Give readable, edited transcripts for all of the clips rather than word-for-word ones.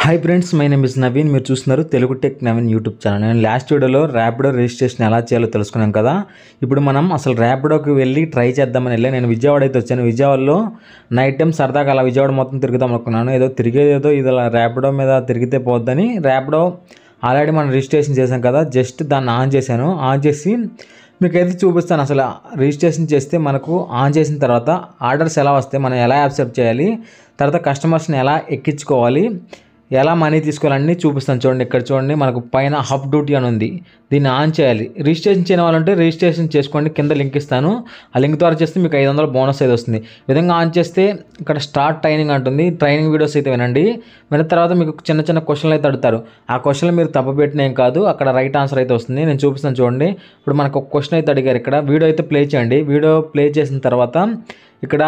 Hi friends, my name is Naveen. మీరు చూస్తున్నారు Telugu tech Naveen YouTube channel. నేను లాస్ట్ వీడియోలో ర్యాపిడో రిజిస్ట్రేషన్ ఎలా చేయాలో తెలుసుకున్నాం కదా. ఇప్పుడు మనం అసలు ర్యాపిడోకి వెళ్ళి ట్రై చేద్దామని వెళ్ళి నేను విజయవాడ అయితే వచ్చాను. విజయవాడలో నైట్ టైం సరదాగా అలా విజయవాడ మొత్తం తిరుగుదాం అనుకున్నాను. ఏదో తిరిగేదేదో ఇది ర్యాపిడో మీద తిరిగితే పోద్దని ర్యాపిడో ఆల్రెడీ మనం రిజిస్ట్రేషన్ చేసాం కదా, జస్ట్ దాన్ని ఆన్ చేశాను. ఆన్ చేసి మీకైతే చూపిస్తాను. అసలు రిజిస్ట్రేషన్ చేస్తే మనకు ఆన్ చేసిన తర్వాత ఆర్డర్స్ ఎలా వస్తాయి, మనం ఎలా యాక్సెప్ట్ చేయాలి, తర్వాత కస్టమర్స్ని ఎలా ఎక్కించుకోవాలి, ఎలా మనీ తీసుకోవాలన్నీ చూపిస్తాను. చూడండి, ఇక్కడ చూడండి, మనకు పైన హబ్ డ్యూటీ అని ఉంది. దీన్ని ఆన్ చేయాలి. రిజిస్ట్రేషన్ చేయని వాళ్ళంటే రిజిస్ట్రేషన్ చేసుకోండి, కింద లింక్ ఇస్తాను. ఆ లింక్ ద్వారా చేస్తే మీకు 500 బోనస్ అయితే వస్తుంది. ఈ విధంగా ఆన్ చేస్తే ఇక్కడ స్టార్ట్ ట్రైనింగ్ అంటుంది. ట్రైనింగ్ వీడియోస్ అయితే వినండి. విన్న తర్వాత మీకు చిన్న చిన్న క్వశ్చన్లు అయితే అడుగుతారు. ఆ క్వశ్చన్లు మీరు తప్పపెట్టిన ఏం కాదు, అక్కడ రైట్ ఆన్సర్ అయితే వస్తుంది. నేను చూపిస్తాను చూడండి. ఇప్పుడు మనకు ఒక క్వశ్చన్ అయితే అడిగారు. ఇక్కడ వీడియో అయితే ప్లే చేయండి. వీడియో ప్లే చేసిన తర్వాత ఇక్కడ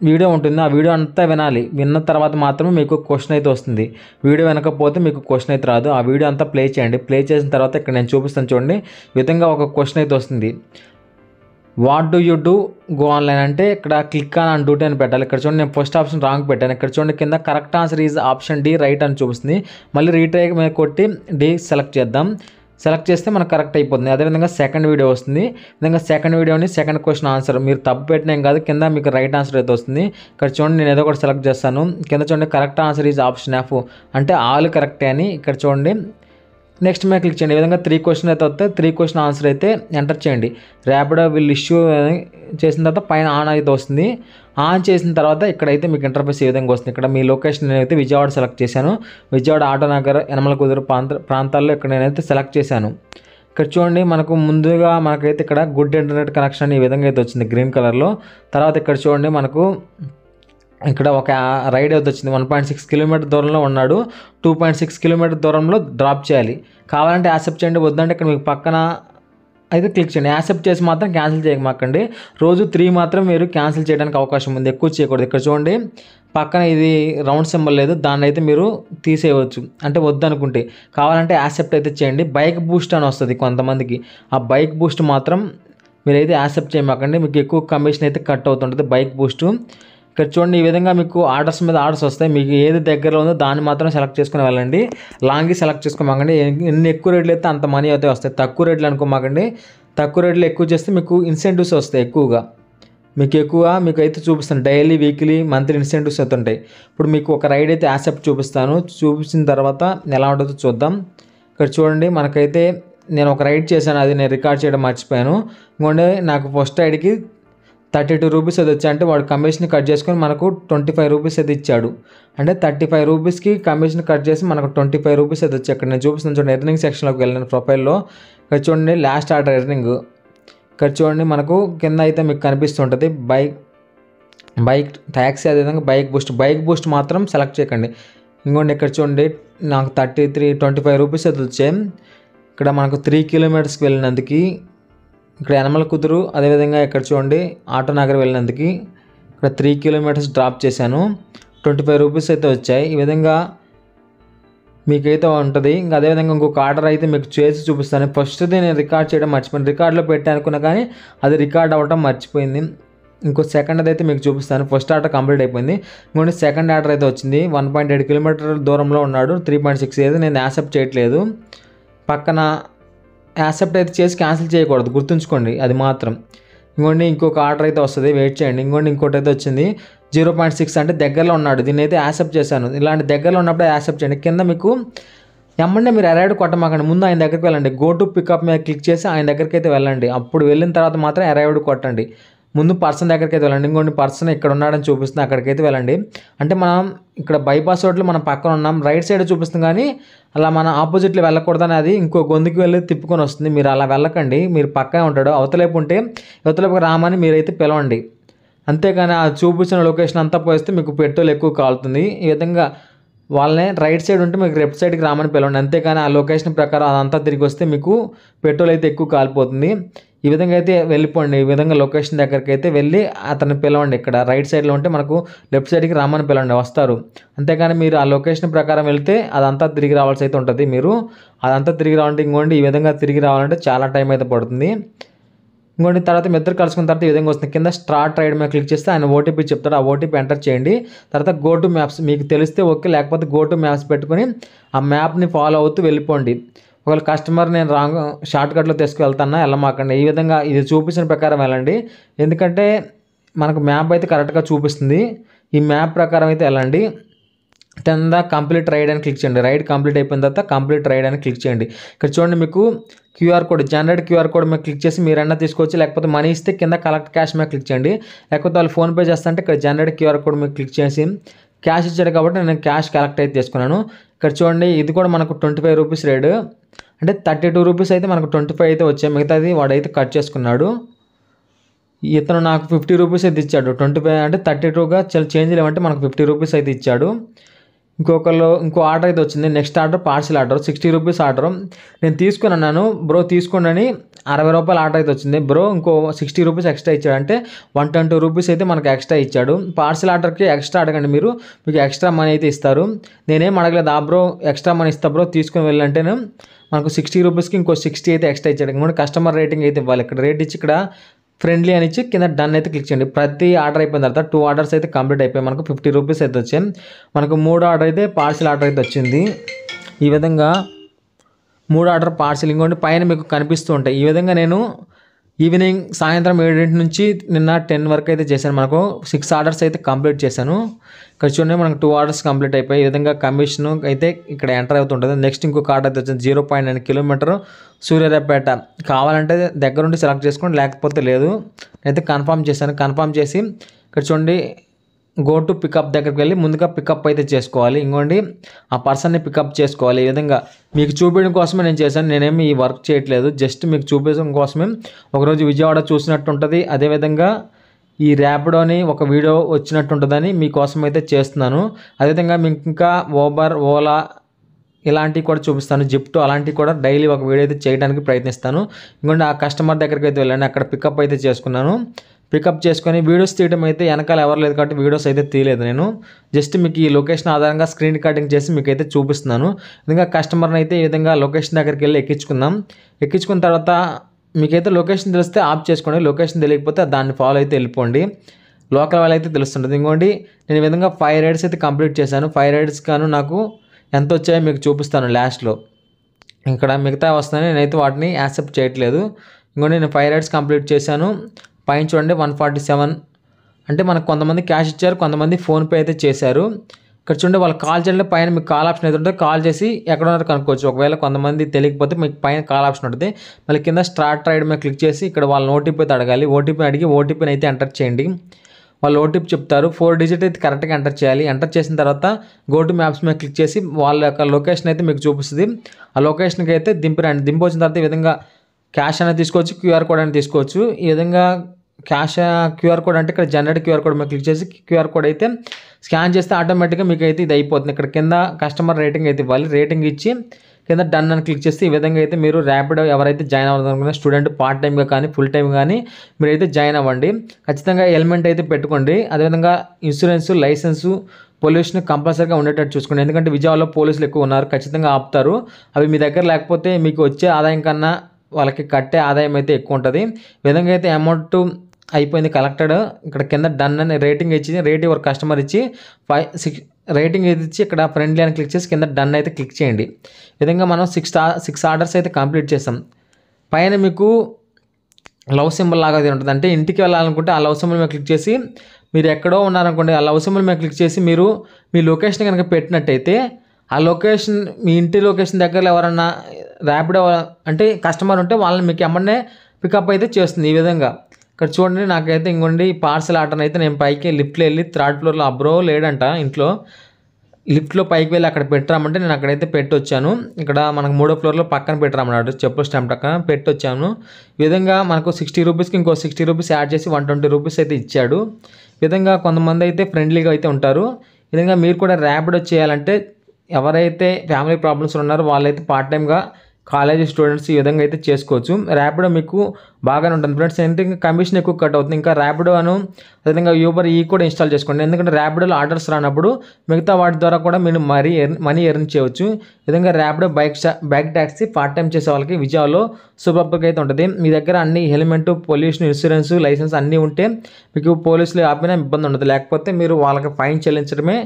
వీడియో ఉంటుంది. ఆ వీడియో అంతా వినాలి. విన్న తర్వాత మాత్రమే మీకు క్వశ్చన్ అయితే వస్తుంది. వీడియో వినకపోతే మీకు క్వశ్చన్ అయితే రాదు. ఆ వీడియో అంతా ప్లే చేయండి. ప్లే చేసిన తర్వాత ఇక్కడ నేను చూపిస్తాను చూడండి. ఈ విధంగా ఒక క్వశ్చన్ అయితే వస్తుంది. What do you do go online అంటే ఇక్కడ క్లిక్ ఆన్ డ్యూటీ అని పెట్టాలి. ఇక్కడ చూడండి, నేను ఫస్ట్ ఆప్షన్ రాంగ్ పెట్టాను. ఇక్కడ చూడండి, కింద correct answer is option D right అని చూపిస్తుంది. మళ్ళీ రీట్రై మీద కొట్టి డి సెలెక్ట్ చేద్దాం. సెలెక్ట్ చేస్తే మనకు కరెక్ట్ అయిపోతుంది. అదేవిధంగా సెకండ్ వీడియో వస్తుంది. విధంగా సెకండ్ వీడియోని సెకండ్ క్వశ్చన్ ఆన్సర్ మీరు తప్పు పెట్టినా ఏం కాదు, కింద మీకు రైట్ ఆన్సర్ అయితే వస్తుంది. ఇక్కడ చూడండి, నేను ఏదో ఒకటి సెలెక్ట్ చేస్తాను. కింద చూడండి, correct answer is option F అంటే ఆల్ కరెక్టే అని. ఇక్కడ చూడండి, నెక్స్ట్ మీద క్లిక్ చేయండి. ఈ విధంగా 3 క్వశ్చన్ అయితే వస్తాయి. 3 క్వశ్చన్ ఆన్సర్ అయితే ఎంటర్ చేయండి. ర్యాపిడో విల్ ఇష్యూ చేసిన తర్వాత పైన ఆన్ అయితే వస్తుంది. ఆన్ చేసిన తర్వాత ఇక్కడైతే మీకు ఇంటర్ఫేస్ ఈ విధంగా వస్తుంది. ఇక్కడ మీ లొకేషన్ నేనైతే విజయవాడ సెలెక్ట్ చేశాను. విజయవాడ ఆటోనగర్ యనమల కుదురు ప్రాంతాల్లో ఇక్కడ నేనైతే సెలెక్ట్ చేశాను. ఇక్కడ చూడండి, మనకు ముందుగా మనకైతే ఇక్కడ గుడ్ ఇంటర్నెట్ కనెక్షన్ ఈ విధంగా అయితే వచ్చింది గ్రీన్ కలర్లో. తర్వాత ఇక్కడ చూడండి, మనకు ఇక్కడ ఒక రైడ్ అయితే వచ్చింది. 1.6 కిలోమీటర్ దూరంలో ఉన్నాడు. 2.6 కిలోమీటర్ దూరంలో డ్రాప్ చేయాలి. కావాలంటే యాక్సెప్ట్ చేయండి, వద్దంటే ఇక్కడ మీకు పక్కన అయితే క్లిక్ చేయండి. యాక్సెప్ట్ చేసి మాత్రం క్యాన్సిల్ చేయమాకండి. రోజు 3 మాత్రం మీరు క్యాన్సిల్ చేయడానికి అవకాశం ఉంది, ఎక్కువ చేయకూడదు. ఇక్కడ చూడండి, పక్కన ఇది రౌండ్ సింబల్ లేదు, దాన్ని అయితే మీరు తీసేయవచ్చు. అంటే వద్దనుకుంటే కావాలంటే యాక్సెప్ట్ అయితే చేయండి. బైక్ బూస్ట్ అని వస్తుంది కొంతమందికి. ఆ బైక్ బూస్ట్ మాత్రం మీరైతే యాక్సెప్ట్ చేయమాకండి. మీకు ఎక్కువ కమిషన్ అయితే కట్ అవుతుంటుంది బైక్ బూస్ట్. ఇక్కడ చూడండి, ఈ విధంగా మీకు ఆర్డర్స్ మీద ఆర్డర్స్ వస్తాయి. మీకు ఏది దగ్గరలో ఉందో దాన్ని మాత్రం సెలెక్ట్ చేసుకుని వెళ్ళండి. లాంగ్ సెలెక్ట్ చేసుకోమాకండి. ఎన్ని ఎక్కువ రేట్లు అయితే అంత మనీ అయితే వస్తాయి. తక్కువ రేట్లు అనుకోమాకండి. తక్కువ రేట్లు ఎక్కువ చేస్తే మీకు ఇన్సెంటివ్స్ వస్తాయి ఎక్కువగా. మీకు అయితే చూపిస్తాను. డైలీ, వీక్లీ, మంత్లీ ఇన్సెంటివ్స్ అయితే ఉంటాయి. ఇప్పుడు మీకు ఒక రైడ్ అయితే యాక్సెప్ట్ చూపిస్తాను. చూపించిన తర్వాత ఎలా ఉంటుందో చూద్దాం. ఇక్కడ చూడండి, మనకైతే నేను ఒక రైడ్ చేశాను, అది నేను రికార్డ్ చేయడం మర్చిపోయాను. ఇంకోండి, నాకు ఫస్ట్ రైడ్కి 32 రూపీస్ అది వచ్చాయి. అంటే వాడు కమిషన్ కట్ చేసుకొని మనకు 25 రూపీస్ అయితే ఇచ్చాడు. అంటే 35 రూపీస్కి కమిషన్ కట్ చేసి మనకు 25 రూపీస్ అయితే వచ్చాయి. ఇక్కడ నేను చూపిస్తాను చూడండి. ఎర్నింగ్ సెక్షన్లోకి వెళ్ళాను ప్రొఫైల్లో. ఇక్కడ చూడండి, లాస్ట్ ఆర్డర్ ఎర్నింగ్. ఇక్కడ చూడండి, మనకు కింద అయితే మీకు కనిపిస్తుంటుంది బైక్ ట్యాక్సీ, అదేవిధంగా బైక్ బూస్ట్ మాత్రం సెలెక్ట్ చేయకండి. ఇంకోండి, ఇక్కడ చూడండి, నాకు 25 రూపీస్ అయితే వచ్చాయి. ఇక్కడ మనకు 3 కిలోమీటర్స్కి వెళ్ళినందుకు ఇక్కడ యనమల కుదురు, అదేవిధంగా ఇక్కడ చూడండి ఆటోనగర్ వెళ్ళినందుకు ఇక్కడ 3 కిలోమీటర్స్ డ్రాప్ చేశాను. 25 రూపీస్ అయితే వచ్చాయి. ఈ విధంగా మీకైతే ఉంటుంది. ఇంకా అదేవిధంగా ఇంకొక ఆర్డర్ అయితే మీకు చేసి చూపిస్తాను. ఫస్ట్ది నేను రికార్డ్ చేయడం మర్చిపోయాను. రికార్డులో పెట్టానుకున్నా కానీ అది రికార్డ్ అవ్వడం మర్చిపోయింది. ఇంకో సెకండ్ అయితే మీకు చూపిస్తాను. ఫస్ట్ ఆర్డర్ కంప్లీట్ అయిపోయింది. ఇంకోటి సెకండ్ ఆర్డర్ అయితే వచ్చింది. 1.8 కిలోమీటర్ దూరంలో ఉన్నాడు. 3.6 ఏది నేను యాక్సెప్ట్ చేయట్లేదు. పక్కన యాక్సెప్ట్ అయితే చేసి క్యాన్సిల్ చేయకూడదు, గుర్తుంచుకోండి అది మాత్రం. ఇంకొక ఆర్డర్ అయితే వస్తుంది, వెయిట్ చేయండి. ఇంకోటి అయితే వచ్చింది 0.6 అంటే దగ్గరలో ఉన్నాడు. దీన్ని అయితే యాక్సెప్ట్ చేశాను. ఇలాంటి దగ్గరలో ఉన్నప్పుడు యాక్సెప్ట్ చేయండి. కింద మీకు ఎమ్మంటే మీరు అరైడ్ కొట్టమాకండి. ముందు ఆయన దగ్గరికి వెళ్ళండి. గో టు పికప్ మీద క్లిక్ చేసి ఆయన దగ్గరికి అయితే వెళ్ళండి. అప్పుడు వెళ్ళిన తర్వాత మాత్రం అరైవ్డ్ కొట్టండి. ముందు పర్సన్ దగ్గరికి అయితే వెళ్ళండి. ఇంకొన్ని పర్సన్ ఇక్కడ ఉన్నాడని చూపిస్తుంది, అక్కడికైతే వెళ్ళండి. అంటే మనం ఇక్కడ బైపాస్ రోడ్లో మనం పక్కన ఉన్నాం, రైట్ సైడ్ చూపిస్తుంది, కానీ అలా మన ఆపోజిట్లో వెళ్ళకూడదని అది ఇంకో గొంతుకు వెళ్ళి తిప్పుకొని వస్తుంది. మీరు అలా వెళ్ళకండి. మీరు పక్కనే ఉంటాడు. అవతలేపు ఉంటే యువతలేపు రామని మీరైతే పిలవండి. అంతేగాని ఆ చూపించిన లొకేషన్ అంతా పోయిస్తే మీకు పెట్రోల్ ఎక్కువ కాలుతుంది. ఈ విధంగా వాళ్ళని రైట్ సైడ్ ఉంటే మీకు లెఫ్ట్ సైడ్కి రామని పిలవండి. అంతేకాని ఆ లొకేషన్ ప్రకారం అదంతా తిరిగి వస్తే మీకు పెట్రోల్ అయితే ఎక్కువ కాలిపోతుంది. ఈ విధంగా అయితే వెళ్ళిపోండి. ఈ విధంగా లొకేషన్ దగ్గరికి అయితే వెళ్ళి అతన్ని పిలవండి. ఇక్కడ రైట్ సైడ్లో ఉంటే మనకు లెఫ్ట్ సైడ్కి రామని పిలవండి, వస్తారు. అంతేకాని మీరు ఆ లొకేషన్ ప్రకారం వెళ్తే అదంతా తిరిగి రావాల్సి అయితే ఉంటుంది. మీరు అదంతా తిరిగి రావాలంటే ఇంకోండి, ఈ విధంగా తిరిగి రావాలంటే చాలా టైం అయితే పడుతుంది. ఇంకోటి తర్వాత మీ ఇద్దరు కలుసుకున్న తర్వాత ఈ విధంగా వస్తుంది. కింద స్టార్ట్ రైడ్ మీద క్లిక్ చేస్తే ఆయన ఓటీపీ చెప్తాడు. ఆ ఓటీపీ ఎంటర్ చేయండి. తర్వాత గో టు మ్యాప్స్ మీకు తెలిస్తే ఓకే, లేకపోతే గో టు మ్యాప్స్ పెట్టుకొని ఆ మ్యాప్ని ఫాలో అవుతూ వెళ్ళిపోండి. ఒకవేళ కస్టమర్ నేను రాంగ్ షార్ట్కట్లో తీసుకువెళ్తానా వెళ్ళమాకండి. ఈ విధంగా ఇది చూపించిన ప్రకారం వెళ్ళండి. ఎందుకంటే మనకు మ్యాప్ అయితే కరెక్ట్గా చూపిస్తుంది. ఈ మ్యాప్ ప్రకారం అయితే వెళ్ళండి. కింద కంప్లీట్ రైడ్ అని క్లిక్ చేయండి. రైడ్ కంప్లీట్ అయిపోయిన తర్వాత కంప్లీట్ రైడ్ అని క్లిక్ చేయండి. ఇక్కడ చూడండి మీకు QR code, generate QR code మీద క్లిక్ చేసి మీరన్నా తీసుకోవచ్చు. లేకపోతే మనీ ఇస్తే కింద కలెక్ట్ క్యాష్ మీద క్లిక్ చేయండి. లేకపోతే వాళ్ళు ఫోన్పే చేస్తుంటే ఇక్కడ జనరేట్ క్యూఆర్ కోడ్ మీద క్లిక్ చేసి క్యాష్ ఇచ్చాడు కాబట్టి నేను క్యాష్ కలెక్ట్ అయితే తీసుకున్నాను. ఇక్కడ చూడండి ఇది కూడా మనకు 25 రూపీస్ రేట్, అంటే 32 రూపీస్ అయితే మనకు 25 అయితే వచ్చాయి. మిగతాది వాడైతే కట్ చేసుకున్నాడు. ఇతను నాకు 50 రూపీస్ అయితే ఇచ్చాడు. 25 అంటే 32గా చేంజ్ లేవంటే మనకు 50 రూపీస్ అయితే ఇచ్చాడు. ఇంకో ఆర్డర్ అయితే వచ్చింది. Next order parcel order 60 rupees order నేను తీసుకున్నాను. బ్రో తీసుకోండి 60 రూపాయల ఆర్డర్ అయితే వచ్చింది. బ్రో ఇంకో 60 రూపీస్ ఎక్స్ట్రా ఇచ్చాడు, అంటే 120 రూపీస్ అయితే మనకు ఎక్స్ట్రా ఇచ్చాడు. పార్సిల్ ఆర్డర్కి ఎక్స్ట్రా అడగండి మీరు, మీకు ఎక్స్ట్రా మనీ అయితే ఇస్తారు. నేనేం అడగలేదు. ఆ బ్రో ఎక్స్ట్రా మనీ ఇస్తా బ్రో తీసుకొని వెళ్ళంటే మనకు 60 రూపీస్కి ఇంకో 60 అయితే ఎక్స్ట్రా ఇచ్చాడు. ఇంకోటి కస్టమర్ రేటింగ్ అయితే ఇవ్వాలి. ఇక్కడ రేట్ ఇచ్చి ఇక్కడ ఫ్రెండ్లీ అని ఇచ్చి కింద డన్ అయితే క్లిక్ చేయండి. ప్రతి ఆర్డర్ అయిపోయిన తర్వాత 2 ఆర్డర్స్ అయితే కంప్లీట్ అయిపోయి మనకు 50 రూపీస్ అయితే వచ్చాయి. మనకు 3 ఆర్డర్ అయితే పార్సిల్ ఆర్డర్ అయితే వచ్చింది. ఈ విధంగా 3 ఆర్డర్ పార్సిల్. ఇంకోటి పైన మీకు కనిపిస్తూ ఉంటాయి. ఈ విధంగా నేను ఈవినింగ్ సాయంత్రం 7 నుంచి నిన్న 10 వరకు అయితే చేశాను. మనకు 6 ఆర్డర్స్ అయితే కంప్లీట్ చేశాను. ఇక్కడ చూడండి మనకు 2 ఆర్డర్స్ కంప్లీట్ అయిపోయి. ఈ విధంగా కమిషన్ అయితే ఇక్కడ ఎంటర్ అవుతుంటుంది. నెక్స్ట్ ఇంకొక ఆర్డర్ అయితే వచ్చింది 0.9 కిలోమీటర్ సూర్యారావుపేట. కావాలంటే దగ్గరుండి సెలెక్ట్ చేసుకోండి, లేకపోతే లేదు. అయితే కన్ఫర్మ్ చేశాను. కన్ఫర్మ్ చేసి ఇక్కడ చూడండి గో టు పికప్ దగ్గరికి వెళ్ళి ముందుగా పికప్ అయితే చేసుకోవాలి. ఇంకోండి ఆ పర్సన్ని పికప్ చేసుకోవాలి. ఈ విధంగా మీకు చూపించడం కోసమే నేను చేశాను. నేనేమి ఈ వర్క్ చేయట్లేదు, జస్ట్ మీకు చూపించడం కోసమే. ఒకరోజు విజయవాడ చూసినట్టు ఉంటుంది, అదేవిధంగా ఈ ర్యాపిడోని ఒక వీడియో వచ్చినట్టు ఉంటుందని మీకోసం అయితే చేస్తున్నాను. అదేవిధంగా మీకు ఇంకా ఊబర్, ఓలా ఇలాంటివి కూడా చూపిస్తాను. జిప్టో అలాంటివి కూడా డైలీ ఒక వీడియో అయితే చేయడానికి ప్రయత్నిస్తాను. ఇంకోండి ఆ కస్టమర్ దగ్గరికి అయితే వెళ్ళాను, అక్కడ పికప్ అయితే చేసుకున్నాను. పికప్ చేసుకొని వీడియోస్ తీయడం అయితే వెనకాల ఎవరు లేదు కాబట్టి వీడియోస్ అయితే తీయలేదు నేను. జస్ట్ మీకు ఈ లొకేషన్ ఆధారంగా స్క్రీన్ రికార్డింగ్ చేసి మీకు అయితే చూపిస్తున్నాను. ఇంకా కస్టమర్ని అయితే ఈ విధంగా లొకేషన్ దగ్గరికి వెళ్ళి ఎక్కించుకుందాం. ఎక్కించుకున్న తర్వాత మీకైతే లొకేషన్ తెలిస్తే ఆఫ్ చేసుకోండి, లొకేషన్ తెలియకపోతే దాన్ని ఫాలో అయితే వెళ్ళిపోండి. లోకల్ వాళ్ళు అయితే తెలుస్తుంటుంది. ఇంకోండి నేను ఈ విధంగా 5 రైడ్స్ అయితే కంప్లీట్ చేశాను. 5 రైడ్స్ కాను నాకు ఎంత వచ్చాయో మీకు చూపిస్తాను లాస్ట్లో. ఇక్కడ మిగతా వస్తున్నాయి, నేనైతే వాటిని యాక్సెప్ట్ చేయట్లేదు. ఇంకోటి నేను 5 రైడ్స్ కంప్లీట్ చేశాను. పైన చూడండి 147, అంటే మనకు కొంతమంది క్యాష్ ఇచ్చారు, కొంతమంది ఫోన్పే అయితే చేశారు. ఇక్కడ చూడండి వాళ్ళు కాల్ చేయండి, పైన మీకు కాల్ ఆప్షన్ అయితే ఉంటుంది. కాల్ చేసి ఎక్కడ ఉన్నారో కనుక్కోవచ్చు. ఒకవేళ కొంతమంది తెలియకపోతే మీకు పైన కాల్ ఆప్షన్ ఉంటుంది. మళ్ళీ కింద స్టార్ట్ రైడ్ మీద క్లిక్ చేసి ఇక్కడ వాళ్ళని ఓటీపీ అయితే అడగాలి. ఓటీపీ అడిగి ఓటీపీని అయితే ఎంటర్ చేయండి. వాళ్ళు ఓటీపీ చెప్తారు, 4 డిజిట్ అయితే కరెక్ట్గా ఎంటర్ చేయాలి. ఎంటర్ చేసిన తర్వాత గో టు మ్యాప్స్ మీద క్లిక్ చేసి వాళ్ళ యొక్క లొకేషన్ అయితే మీకు చూపిస్తుంది. ఆ లొకేషన్కి అయితే దింపిరండి. దింపొచ్చిన తర్వాత ఈ విధంగా క్యాష్ అనేది తీసుకోవచ్చు, క్యూఆర్ కోడ్ అనేది తీసుకోవచ్చు. ఈ విధంగా క్యూఆర్ కోడ్ అంటే ఇక్కడ జనరేట్ క్యూఆర్ కోడ్ మీద క్లిక్ చేసి క్యూఆర్ కోడ్ అయితే స్కాన్ చేస్తే ఆటోమేటిక్గా మీకు అయితే ఇది అయిపోతుంది. ఇక్కడ కింద కస్టమర్ రేటింగ్ అయితే ఇవ్వాలి. రేటింగ్ ఇచ్చి కింద డన్ అని క్లిక్ చేస్తే ఈ విధంగా అయితే మీరు ర్యాపిడో ఎవరైతే జాయిన్ అవ్వాలనుకున్న స్టూడెంట్ పార్ట్ టైమ్గా కానీ ఫుల్ టైం కానీ మీరైతే జాయిన్ అవ్వండి. ఖచ్చితంగా హెల్మెట్ అయితే పెట్టుకోండి. అదేవిధంగా ఇన్సూరెన్స్, లైసెన్సు, పొల్యూషన్ కంపల్సరీగా ఉండేటట్టు చూసుకోండి. ఎందుకంటే విజయవాడలో పోలీసులు ఎక్కువ ఉన్నారు, ఖచ్చితంగా ఆపుతారు. అవి మీ దగ్గర లేకపోతే మీకు వచ్చే ఆదాయం కన్నా వాళ్ళకి కట్టే ఆదాయం అయితే ఎక్కువ ఉంటుంది. ఈ విధంగా అయితే అమౌంట్ అయిపోయింది కలెక్టెడ్. ఇక్కడ కింద డన్ అని రేటింగ్ ఇచ్చి రేట్ యువర్ కస్టమర్ ఇచ్చి 5-6 రేటింగ్ ఇది ఇచ్చి ఇక్కడ ఫ్రెండ్లీ అని క్లిక్ చేసి కింద డన్ అయితే క్లిక్ చేయండి. ఈ విధంగా మనం 6 ఆర్డర్స్ అయితే కంప్లీట్ చేసాం. పైన మీకు లవ్ సింబల్ లాగా అది ఉంటుంది. అంటే ఇంటికి వెళ్ళాలనుకుంటే ఆ లవ్ సింబల్ మీద క్లిక్ చేసి మీరు ఎక్కడో ఉన్నారనుకోండి, ఆ లవ్ సింబల్ మీద క్లిక్ చేసి మీరు మీ లొకేషన్ కనుక పెట్టినట్టయితే ఆ లొకేషన్ మీ ఇంటి లొకేషన్ దగ్గరలో ఎవరన్నా ర్యాపిడో అంటే కస్టమర్ ఉంటే వాళ్ళని మీకు ఎమ్మడే పికప్ అయితే చేస్తుంది. ఈ విధంగా ఇక్కడ చూడండి నాకైతే ఇంకోండి పార్సల్ ఆర్డర్ అయితే నేను పైకి లిఫ్ట్లో వెళ్ళి 3rd ఫ్లోర్లో అబ్రో లేడంట ఇంట్లో, లిఫ్ట్లో పైకి వెళ్ళి అక్కడ పెట్టరామంటే నేను అక్కడైతే పెట్టొచ్చాను. ఇక్కడ మనకు 3వ ఫ్లోర్లో పక్కన పెట్టరామన్నాడు, చెప్పుల స్టాంప్ పక్కన పెట్టొచ్చాను. ఈ విధంగా మనకు 60 రూపీస్కి ఇంకో 60 రూపీస్ యాడ్ చేసి 120 రూపీస్ అయితే ఇచ్చాడు. ఈ విధంగా కొంతమంది అయితే ఫ్రెండ్లీగా అయితే ఉంటారు. ఈ విధంగా మీరు కూడా ర్యాపిడో చేయాలంటే ఎవరైతే ఫ్యామిలీ ప్రాబ్లమ్స్ ఉన్నారో వాళ్ళైతే పార్ట్ టైమ్గా కాలేజీ స్టూడెంట్స్ ఈ విధంగా అయితే చేసుకోవచ్చు. ర్యాపిడో మీకు బాగానే ఉంటుంది ఫ్రెండ్స్. ఎందుకంటే కమిషన్ ఎక్కువ కట్ అవుతుంది. ఇంకా ర్యాపిడో అదేవిధంగా యూబర్ కూడా ఇన్స్టాల్ చేసుకోండి. ఎందుకంటే ర్యాపిడోలో ఆర్డర్స్ రానప్పుడు మిగతా వాటి ద్వారా కూడా మీరు మనీ ఎర్న్ చేయవచ్చు. ఈ విధంగా Rapido bike taxi part time చేసే వాళ్ళకి విజయవాడలో సూపర్గా అయితే ఉంటుంది. మీ దగ్గర అన్ని హెల్మెట్, పొల్యూషన్ ఇన్సూరెన్స్, లైసెన్స్ అన్నీ ఉంటే మీకు పోలీసులు ఆపినా ఇబ్బంది ఉండదు. లేకపోతే మీరు వాళ్ళకి ఫైన్ చెల్లించడమే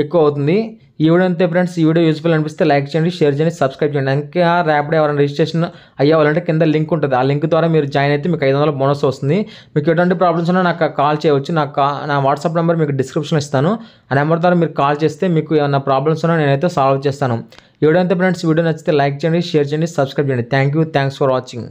ఎక్కువ అవుతుంది. ఈ వీడియో అంతే ఫ్రెండ్స్. ఈ వీడియో యూస్ఫుల్ అనిపిస్తే లైక్ చేయండి, షేర్ చేయండి, సబ్స్క్రైబ్ చేయండి. ఇంకా ర్యాపిడో ఎవరైనా రిజిస్ట్రేషన్ అయ్యేవాళ్ళంటే కింద లింక్ ఉంటుంది. ఆ లింక్ ద్వారా మీరు జాయిన్ అయితే మీకు 500 బోనస్ వస్తుంది. మీకు ఎటువంటి ప్రాబ్లమ్స్ ఉన్నా నాకు కాల్ చేయవచ్చు. నా వాట్సాప్ నెంబర్ మీకు డిస్క్రిప్షన్లో ఇస్తాను. ఆ నెంబర్ ద్వారా మీరు కాల్ చేస్తే మీకు ఏమైనా ప్రాబ్లమ్స్ ఉన్నా నేనైతే సాల్వ్ చేస్తాను. ఈ వీడియో అంతే ఫ్రెండ్స్. వీడియో నచ్చితే లైక్ చేయండి, షేర్ చేయండి, సబ్స్క్రైబ్ చేయండి. Thanks for watching.